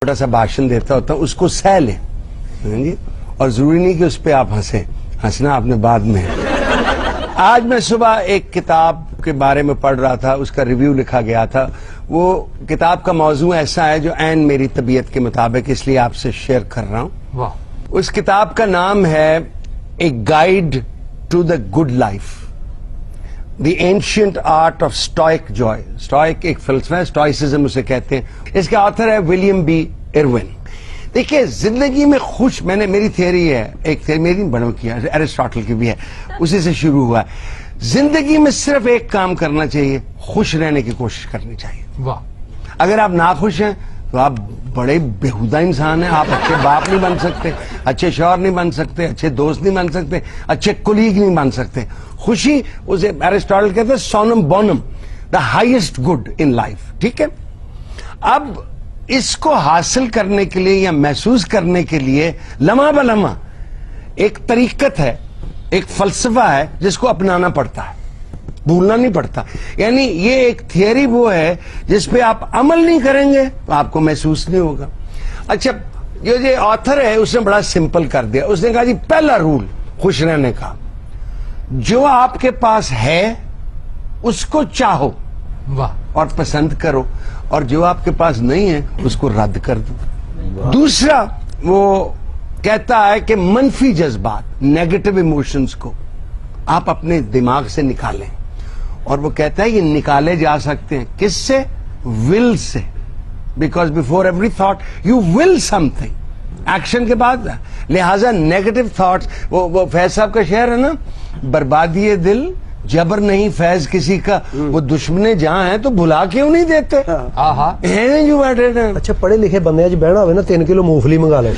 چھوٹا سا بھاشن دیتا ہوتا ہوں, اس کو سہ لیں جی, اور ضروری نہیں کہ اس پہ آپ ہنسیں, ہنسنا آپ نے بعد میں. آج میں صبح ایک کتاب کے بارے میں پڑھ رہا تھا, اس کا ریویو لکھا گیا تھا. وہ کتاب کا موضوع ایسا ہے جو عین میری طبیعت کے مطابق, اس لیے آپ سے شیئر کر رہا ہوں. اس کتاب کا نام ہے a guide to the good life, the ancient art of stoic joy. Stoic ایک فلسفہ ہے, اسٹوئسزم اسے کہتے ہیں. اس کا آتھر ہے ولیم بی ایروین. دیکھیے زندگی میں خوش, میں نے میری تھیوری ہے, ایک تھیوری میری بنو کیا, ایرسٹاٹل کی بھی ہے, اسی سے شروع ہوا ہے. زندگی میں صرف ایک کام کرنا چاہیے, خوش رہنے کی کوشش کرنی چاہیے. واہ. اگر آپ ناخوش ہیں تو آپ بڑے بےہودہ انسان ہیں. آپ اچھے باپ نہیں بن سکتے, اچھے شوہر نہیں بن سکتے, اچھے دوست نہیں بن سکتے, اچھے کولیگ نہیں بن سکتے. خوشی اسے ایرسٹاٹل کہتے ہیں سونم بونم, the highest good in life. ٹھیک ہے, اب اس کو حاصل کرنے کے لیے یا محسوس کرنے کے لیے لمحہ بلمحہ ایک طریقت ہے, ایک فلسفہ ہے جس کو اپنانا پڑتا ہے, بھولنا نہیں پڑتا. یعنی یہ ایک تھیوری وہ ہے جس پہ آپ عمل نہیں کریں گے تو آپ کو محسوس نہیں ہوگا. اچھا, یہ آتھر ہے اس نے بڑا سمپل کر دیا. اس نے کہا جی پہلا رول خوش رہنے کا, جو آپ کے پاس ہے اس کو چاہو اور پسند کرو, اور جو آپ کے پاس نہیں ہے اس کو رد کر دو. دوسرا وہ کہتا ہے کہ منفی جذبات, نیگیٹو ایموشنز کو آپ اپنے دماغ سے نکالیں, اور وہ کہتا ہے یہ نکالے جا سکتے ہیں کس سے؟ ول سے. Because before every thought you will some thing, action کے بعد. لہذا نیگیٹو تھاٹس, وہ فیض صاحب کا شعر ہے نا, بربادی دل جبر نہیں فیض کسی کا, وہ دشمنے جہاں ہیں تو بھلا کیوں نہیں دیتے جو بیٹھے ہیں. اچھا پڑھے لکھے بندے بہنا ہوئے نا 3 کلو مونگ پھلی منگا لے,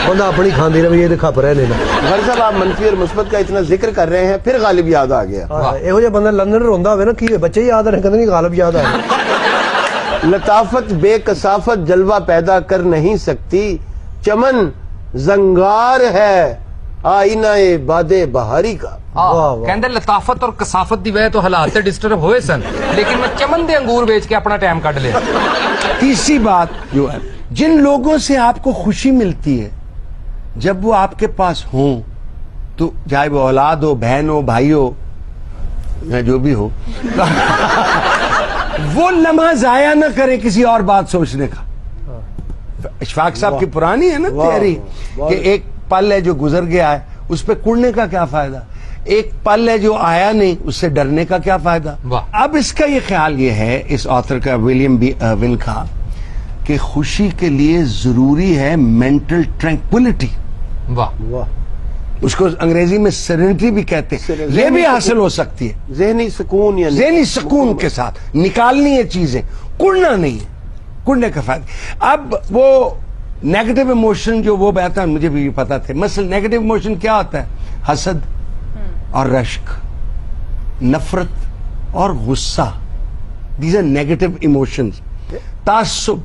بندہ اپنی کھاندی رہے, یہ کھپ رہے لینا. غالب صاحب آپ منفی اور مثبت کا اتنا ذکر کر رہے ہیں, پھر غالب یاد آ گیا. یہو جہ بندہ لندن روندا ہوئے نا, کی بچے یاد رہے کہتے نہیں غالب یاد آ گیا. لطافت بے کثافت جلوہ پیدا کر نہیں سکتی, چمن زنگار ہے آئینہ باد بہاری کا. کہندے لطافت اور کثافت دی وجہ تو حالات ڈسٹرب ہوئے سن, لیکن میں چمن دے انگور بیچ کے اپنا ٹائم کٹ لیا. تیسری بات جو ہے, جن لوگوں سے آپ کو خوشی ملتی ہے جب وہ آپ کے پاس ہوں, تو چاہے وہ اولاد ہو, بہن ہو, بھائی ہو, یا جو بھی ہو, وہ لمحہ ضائع نہ کریں کسی اور بات سوچنے کا. اشفاق صاحب کی پرانی ہے نا تیاری کہ ایک پل ہے جو گزر گیا ہے, اس پہ کڑنے کا کیا فائدہ, ایک پل ہے جو آیا نہیں, اس سے ڈرنے کا کیا فائدہ. اب اس کا یہ خیال یہ ہے اس آتھر کا, ولیم بی ایروین کا, کہ خوشی کے لیے ضروری ہے مینٹل ٹرینکولیٹی. اس کو انگریزی میں سیرینٹی بھی کہتے ہیں. یہ بھی حاصل ہو سکتی ہے ذہنی سکون, یا ذہنی سکون کے ساتھ نکالنی ہے چیزیں, کڑنا نہیں ہے, کڑنے کا فائدہ. اب وہ نیگیٹو ایموشن جو وہ بہتا ہے, مجھے بھی پتا تھے. مثلا نیگیٹو ایموشن کیا ہوتا ہے؟ حسد اور رشک, نفرت اور غصہ, دیز آر نیگیٹو ایموشنز. تعصب,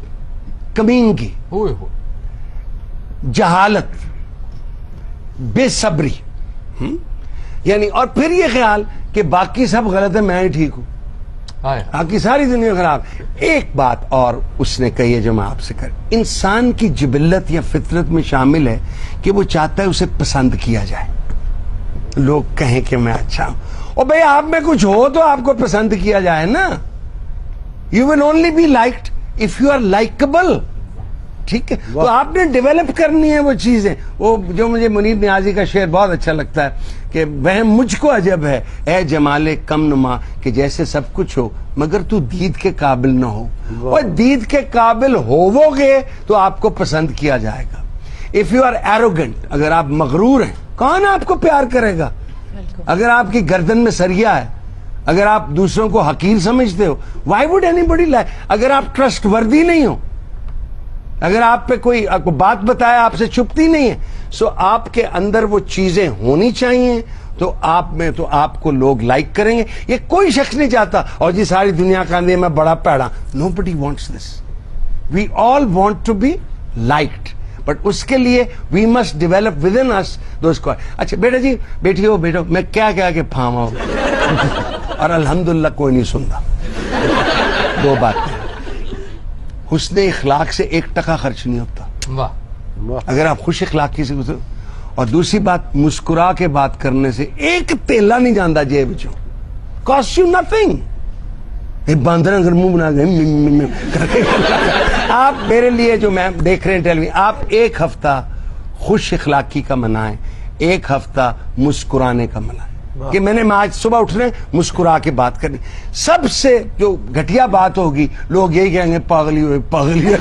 کمینگی, جہالت, بے صبری, یعنی, اور پھر یہ خیال کہ باقی سب غلط ہے, میں ہی ٹھیک ہوں, باقی ساری دنیا خراب. ایک بات اور اس نے کہی ہے جو میں آپ سے کر, انسان کی جبلت یا فطرت میں شامل ہے کہ وہ چاہتا ہے اسے پسند کیا جائے, لوگ کہیں کہ میں اچھا ہوں. اور بھئی آپ میں کچھ ہو تو آپ کو پسند کیا جائے نا. You will only be liked if you are likeable. ٹھیک ہے, تو آپ نے ڈیولپ کرنی ہے وہ چیزیں. وہ جو مجھے منیر نیازی کا شعر بہت اچھا لگتا ہے کہ وہ مجھ کو عجب ہے اے جمال کم نما, کہ جیسے سب کچھ ہو مگر تو دید کے قابل نہ ہو. اور دید کے قابل ہوو گے تو آپ کو پسند کیا جائے گا. اف یو آر ایروگنٹ, اگر آپ مغرور ہیں, کون آپ کو پیار کرے گا؟ اگر آپ کی گردن میں سریا ہے, اگر آپ دوسروں کو حقیر سمجھتے ہو, why would anybody like. اگر آپ ٹرسٹ وردی نہیں ہو, اگر آپ پہ کوئی بات بتایا آپ سے چھپتی نہیں ہے, سو آپ کے اندر وہ چیزیں ہونی چاہیے, تو آپ میں تو آپ کو لوگ لائک کریں گے. یہ کوئی شخص نہیں چاہتا اور جی ساری دنیا کا اندر میں بڑا پیڑا. Nobody wants this. We all want to be liked, but اس کے لیے we must develop within us those کو. اچھا بیٹا جی, بیٹھی ہو, بیٹھو, میں کیا کیا کہ پھاما ہو اور الحمدللہ کوئی نہیں سنتا. دو باتیں, حسن اخلاق سے 1% خرچ نہیں ہوتا واہ اگر آپ خوش اخلاقی سے گزرو. اور دوسری بات مسکرا کے بات کرنے سے ایک تیلا نہیں جانا جیب چوں. Cost you nothing. باندر اگر منہ بنا گئے آپ میرے لیے جو میں دیکھ رہے ہیں ٹیلی ویژن آپ 1 ہفتہ خوش اخلاقی کا منائیں 1 ہفتہ مسکرانے کا منائیں کہ میں نے آج صبح اٹھنے مسکرا کے بات کرنی. سب سے جو گھٹیا بات ہوگی لوگ یہی کہیں گے پاگلی ہوئے پاگلی.